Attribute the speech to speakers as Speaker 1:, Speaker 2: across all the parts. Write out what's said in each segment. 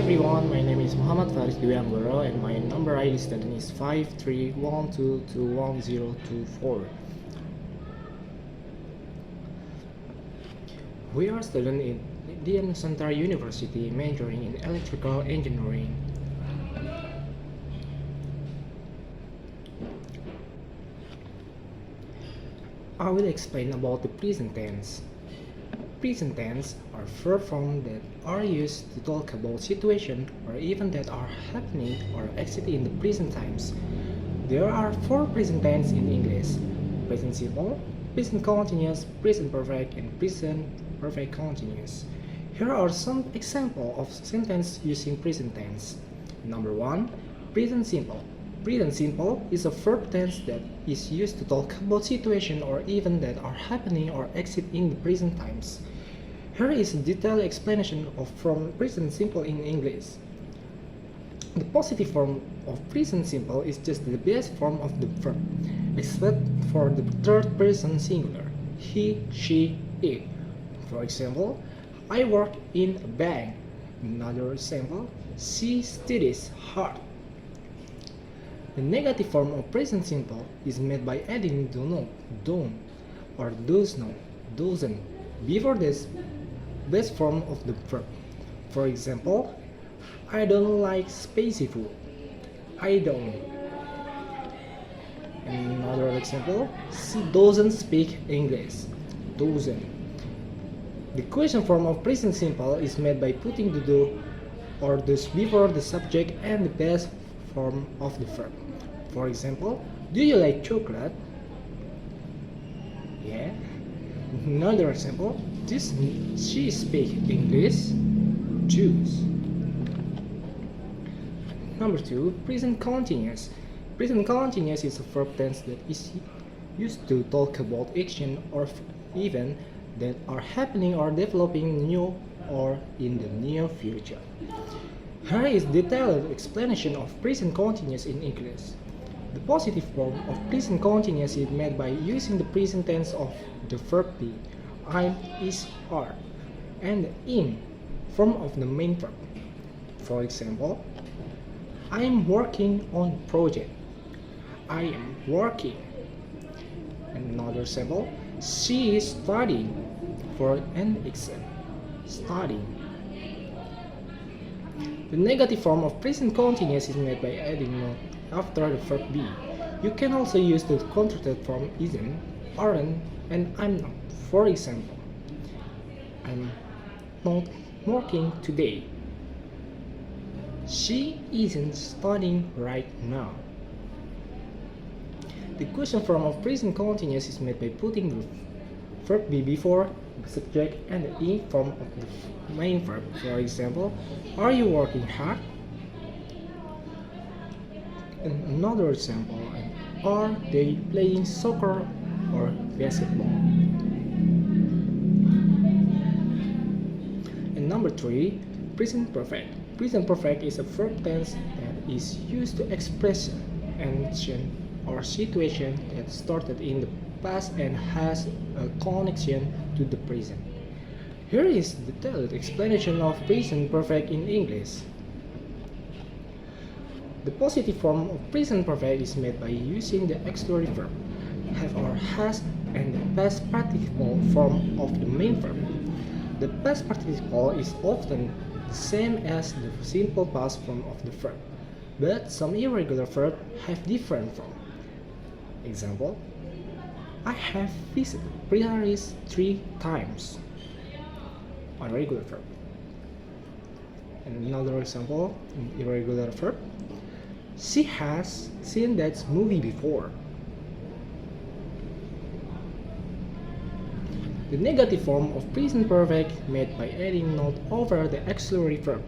Speaker 1: everyone, my name is Muhamad Dian Nusantara and my number ID student is 531221024. We are students in Dian Nusantara University majoring in electrical engineering. I will explain about the present tense. Present tense are verb forms that are used to talk about situations or events that are happening or exist in the present times. There are four present tense in English: present simple, present continuous, present perfect, and present perfect continuous. Here are some examples of sentences using present tense. Number 1. Present simple. Present simple is a verb tense that is used to talk about situations or events that are happening or exist in the present times. Here is a detailed explanation from present simple in English. The positive form of present simple is just the best form of the verb, except for the third person singular, he, she, it. For example, I work in a bank. Another example, she studies hard. The negative form of present simple is made by adding don't, or does not, doesn't before this best form of the verb. For example, I don't like spicy food. I don't. Another example, she doesn't speak English. Doesn't. The question form of present simple is made by putting the do or does before the subject and the best form of the verb. For example, do you like chocolate? Yeah. Another example, does she speak English? Choose. Number 2, present continuous. Present continuous is a verb tense that is used to talk about action or event that are happening or developing new or in the near future. Here is detailed explanation of present continuous in English. The positive form of present continuous is made by using the present tense of the verb be, I'm, is, are, and the in form of the main verb. For example, I'm working on project. I am working. Another example, she is studying for an exam. Studying. The negative form of present continuous is made by adding not after the verb be. You can also use the contracted form isn't, aren't, and I'm not. For example, I'm not working today. She isn't studying right now. The question form of present continuous is made by putting the verb be before the subject and the in form of the main verb. For example, are you working hard? And another example, are they playing soccer or basketball? And number 3, present perfect. Present perfect is a verb tense that is used to express an action or situation that started in the past and has a connection to the present. Here is the detailed explanation of present perfect in English. The positive form of present perfect is made by using the auxiliary verb, have or has, and the past participle form of the main verb. The past participle is often the same as the simple past form of the verb, but some irregular verbs have different form. Example, I have visited Paris 3 times. On regular verb. And another example, irregular verb, she has seen that movie before. The negative form of present perfect made by adding not over the auxiliary verb.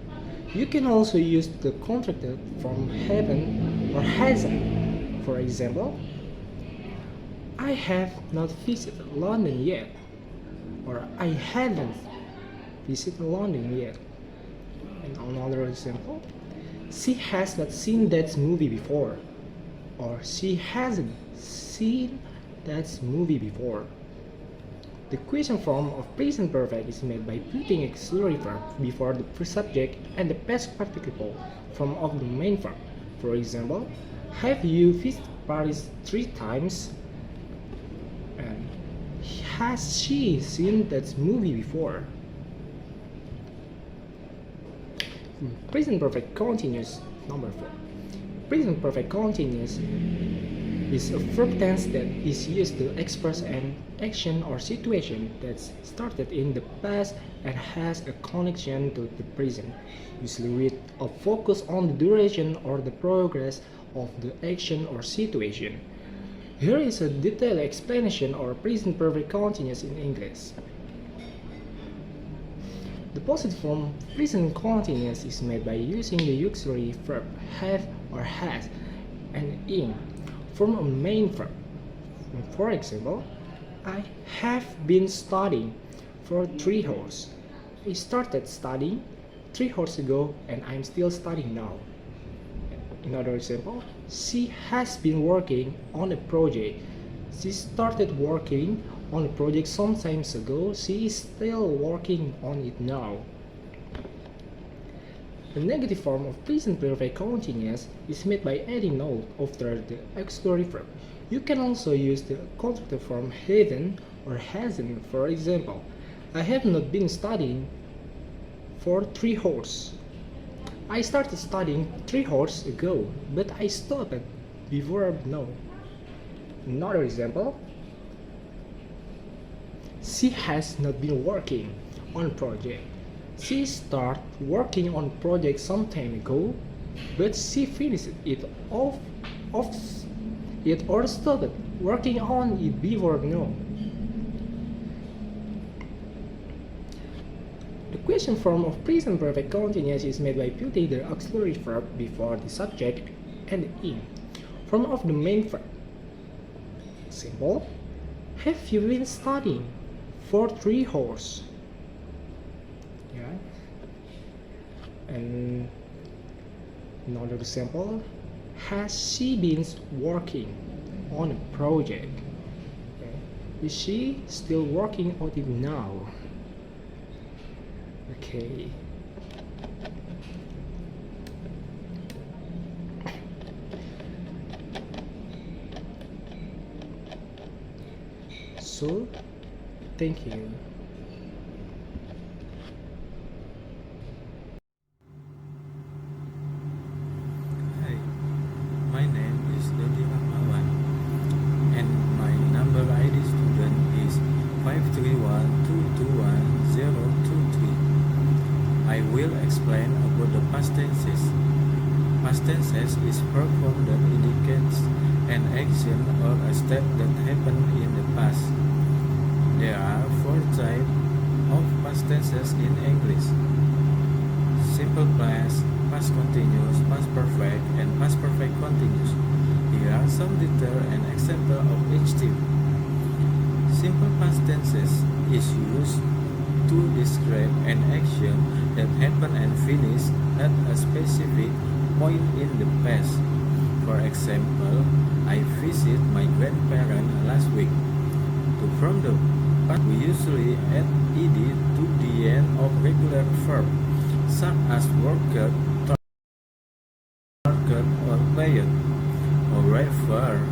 Speaker 1: You can also use the contracted form haven't or hasn't. For example, I have not visited London yet, or I haven't visited London yet. And another example, she has not seen that movie before, or she hasn't seen that movie before. The question form of present perfect is made by putting auxiliary verb before the subject and the past participle form of the main verb. For example, have you visited Paris 3 times? And has she seen that movie before? Present perfect continuous number 4. Present perfect continuous is a verb tense that is used to express an action or situation that started in the past and has a connection to the present, usually with a focus on the duration or the progress of the action or situation. Here is a detailed explanation of present perfect continuous in English. The positive form present continuous is made by using the auxiliary verb have or has and in from a main verb. For example, I have been studying for 3 hours. I started studying 3 hours ago and I'm still studying now. Another example, she has been working on a project. She started working on a project some time ago. She is still working on it now. The negative form of present perfect continuous is made by adding note after the auxiliary verb. You can also use the contractive form haven't or hasn't. For example, I have not been studying for 3 hours. I started studying 3 hours ago, but I stopped before now. Another example, she has not been working on a project. She started working on a project some time ago, but she finished it off it or stopped working on it before now. The question form of present perfect continuous is made by putting the auxiliary verb before the subject and the in form of the main verb. Simple. Have you been studying for 3 hours? Yeah. And another example, has she been working on a project? Okay. Is she still working on it now? Okay. So, thank you.
Speaker 2: Hi, my name is Dodi Rahmawan and my number ID student is 531221023. I will explain about the past tenses. Past tenses is verb form that indicates an action or a step that happened in the past. There are 4 types of past tenses in English: simple past, past continuous, past perfect, and past perfect continuous. Here are some detail and example of each type. Simple past tenses is used to describe an action that happened and finished at a specific point in the past. For example, I visited my grandparents last week. To form the past, we usually add ed to the end of regular verb, such as worked, or played. However,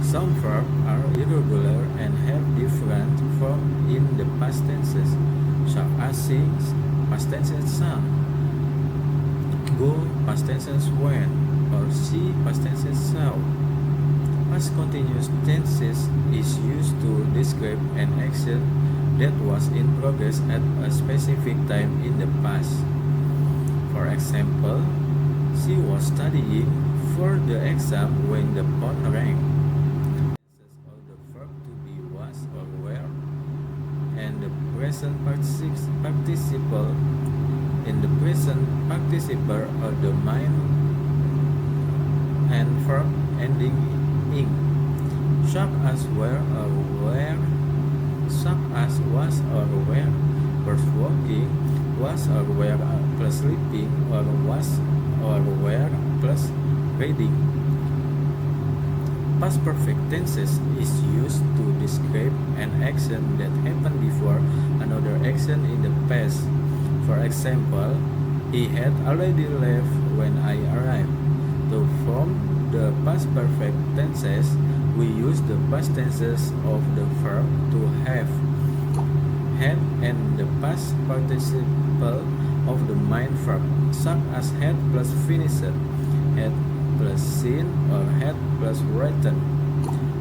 Speaker 2: some verbs are irregular and have different forms in the past tenses, such as sing, past tense sang, go, past tense went, or see, past tense saw. Past continuous tenses is used to describe an action that was in progress at a specific time in the past. For example, she was studying for the exam when the phone rang. Of the verb to be was or were, and the present participle in the present participle of the main and verb ending ing, such as were or were, such as was or were, was walking, was or were plus sleeping, or was or were plus reading. past perfect tenses is used to describe an action that happened before another action in the past. For example, he had already left when I arrived. To form the past perfect tenses, we use the past tenses of the verb to have, had, and the past participle of the main verb, such as had plus finished, had plus seen, or had plus written.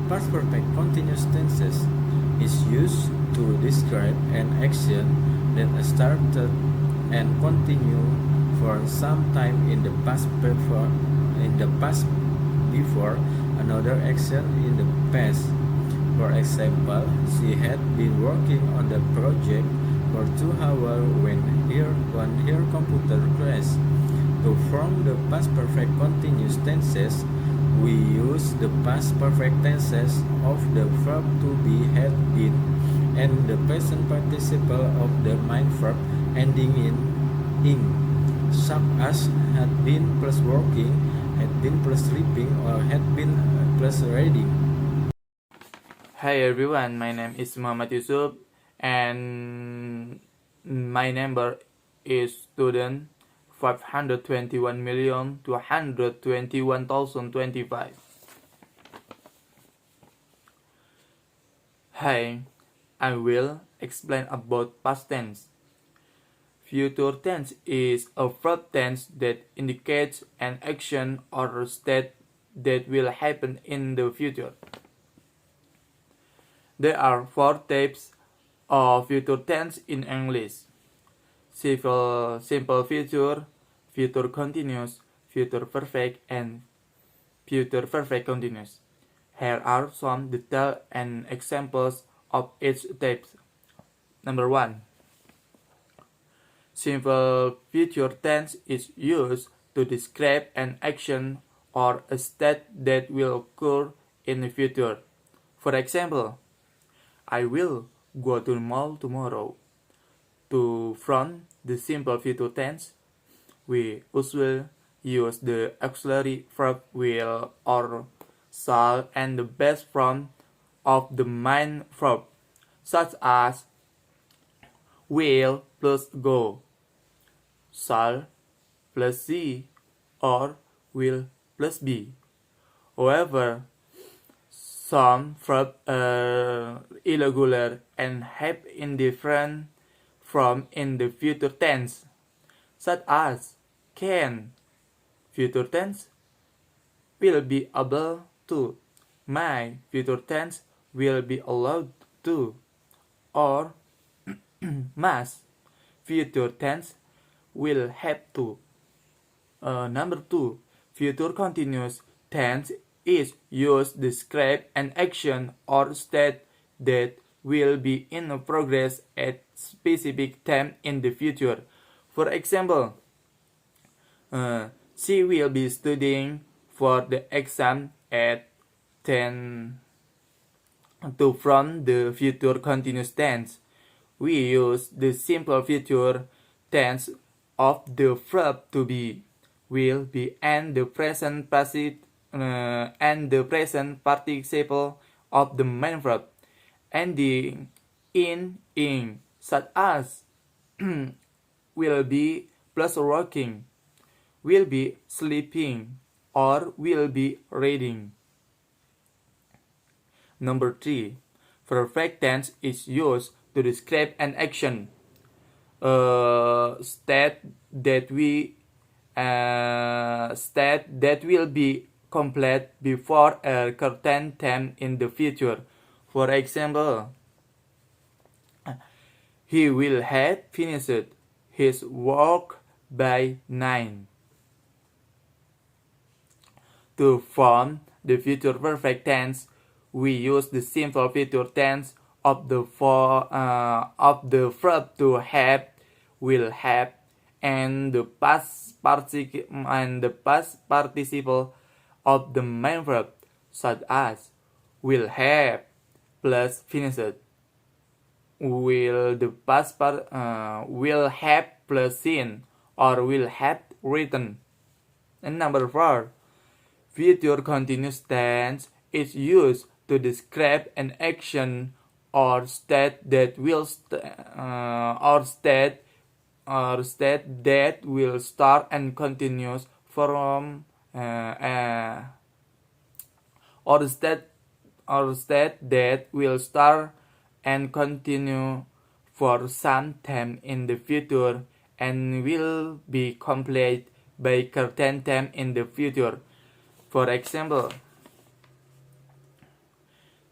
Speaker 2: Past perfect continuous tenses is used to describe an action that started and continued for some time in the past before another action in the past. For example, she had been working on the project for 2 hours when her computer crashed. To form the past perfect continuous tenses, we use the past perfect tenses of the verb to be, had been, and the present participle of the main verb ending in ing, such as had been plus working, had been plus sleeping, or had been plus reading.
Speaker 3: Hi everyone, my name is Muhamad Yusuf and my number is student 521,221,025. Hi, I will explain about past tense. Future tense is a verb tense that indicates an action or state that will happen in the future. There are 4 types of future tense in English: simple future, future continuous, future perfect, and future perfect continuous. Here are some details and examples of each type. Number 1. Simple future tense is used to describe an action or a state that will occur in the future. For example, I will go to the mall tomorrow. To form the simple future tense, we usually use the auxiliary verb will or shall and the base form of the main verb, such as will plus go, shall plus see, or will plus be. However, some verbs are irregular and have indifferent form in the future tense, such as can, future tense, will be able to, my future tense, will be allowed to, or must, future tense, will have to. Number 2, future continuous tense is used to describe an action or state that will be in progress at specific time in the future. For example, she will be studying for the exam at 10. To form the future continuous tense, we use the simple future tense of the verb to be, will be, and the present participle of the main verb ending in ing, such as will be plus working, will be sleeping, or will be reading. Number 3. Perfect tense is used to describe an action, state that will be complete before a certain time in the future. For example, he will have finished his work by 9. To form the future perfect tense, we use the simple future tense of the verb to have, will have, and the past participle of the main verb, such as will have plus finished, will have plus seen, or will have written. And number 4, future continuous tense is used to describe an action or state that will state that will start and continues from or state that will start and continue for some time in the future and will be complete by certain time in the future. For example,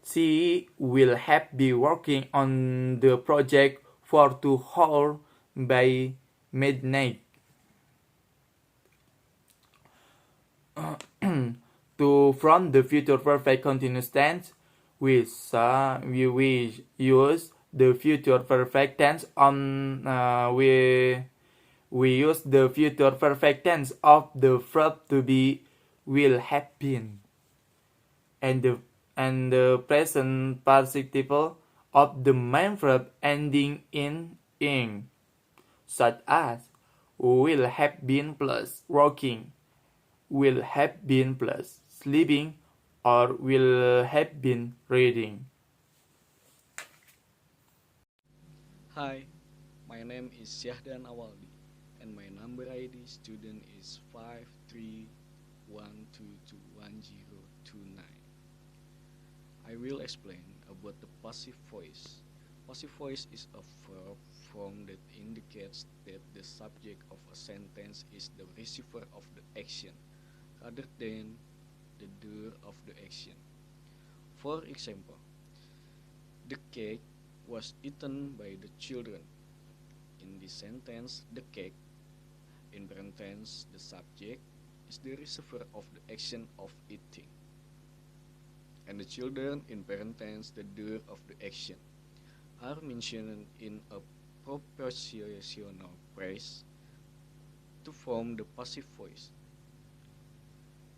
Speaker 3: she will have been working on the project for 2 hours by midnight. From the future perfect continuous tense, we use the future perfect tense on we use the future perfect tense of the verb to be will have been, and the present participle of the main verb ending in ing, such as will have been plus working, will have been plus sleeping, or will have been reading.
Speaker 4: Hi, my name is Syahdan Awaldi and my number ID student is 531221029. I will explain about the passive voice. Passive voice is a verb form that indicates that the subject of a sentence is the receiver of the action rather than the doer of the action. For example, the cake was eaten by the children. In this sentence, the cake, in parentheses, the subject, is the receiver of the action of eating. And the children, in parentheses, the doer of the action, are mentioned in a propositional phrase to form the passive voice.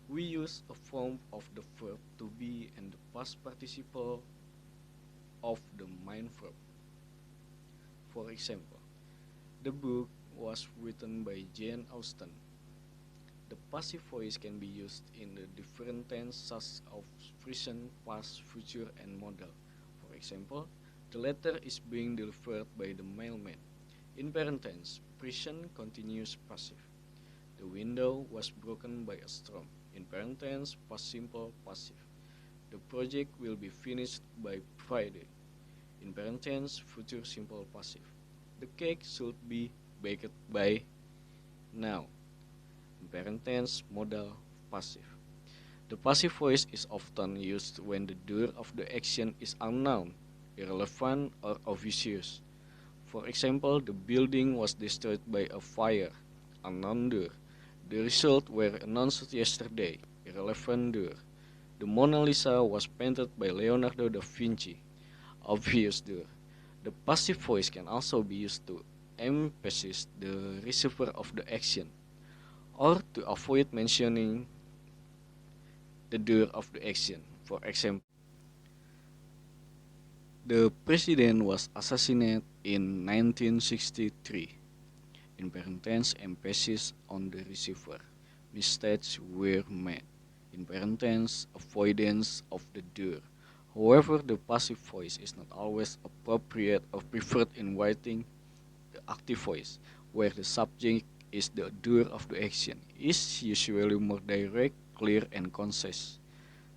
Speaker 4: We use a form of the verb to be and the past participle of the main verb. For example, the book was written by Jane Austen. The passive voice can be used in the different tenses such as present, past, future, and modal. For example, the letter is being delivered by the mailman. In parentheses, present continuous passive. The window was broken by a storm. In parentheses, past simple passive. The project will be finished by Friday. In parentheses, future simple passive. The cake should be baked by now. In parentheses, modal passive. The passive voice is often used when the doer of the action is unknown, irrelevant, or obvious. For example, the building was destroyed by a fire, unknown doer. The results were announced yesterday, irrelevant doer. The Mona Lisa was painted by Leonardo da Vinci, obvious doer. The passive voice can also be used to emphasize the receiver of the action, or to avoid mentioning the doer of the action. For example, the president was assassinated in 1963. In parentheses, emphasis on the receiver. Mistakes were made. In parentheses, avoidance of the doer. However, the passive voice is not always appropriate or preferred in writing. The active voice, where the subject is the doer of the action, is usually more direct, clear, and concise.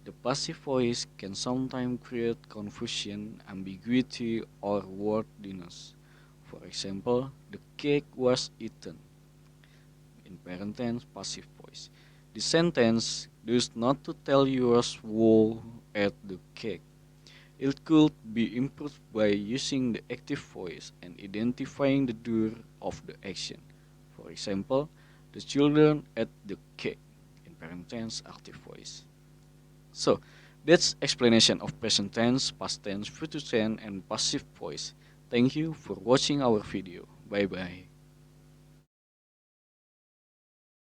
Speaker 4: The passive voice can sometimes create confusion, ambiguity, or wordiness. For example, the cake was eaten. In parentheses, passive voice. The sentence does not to tell you who ate the cake. It could be improved by using the active voice and identifying the doer of the action. For example, the children ate the cake. In parentheses, active voice. So, that's explanation of present tense, past tense, future tense, and passive voice. Thank you for watching our video. Bye bye.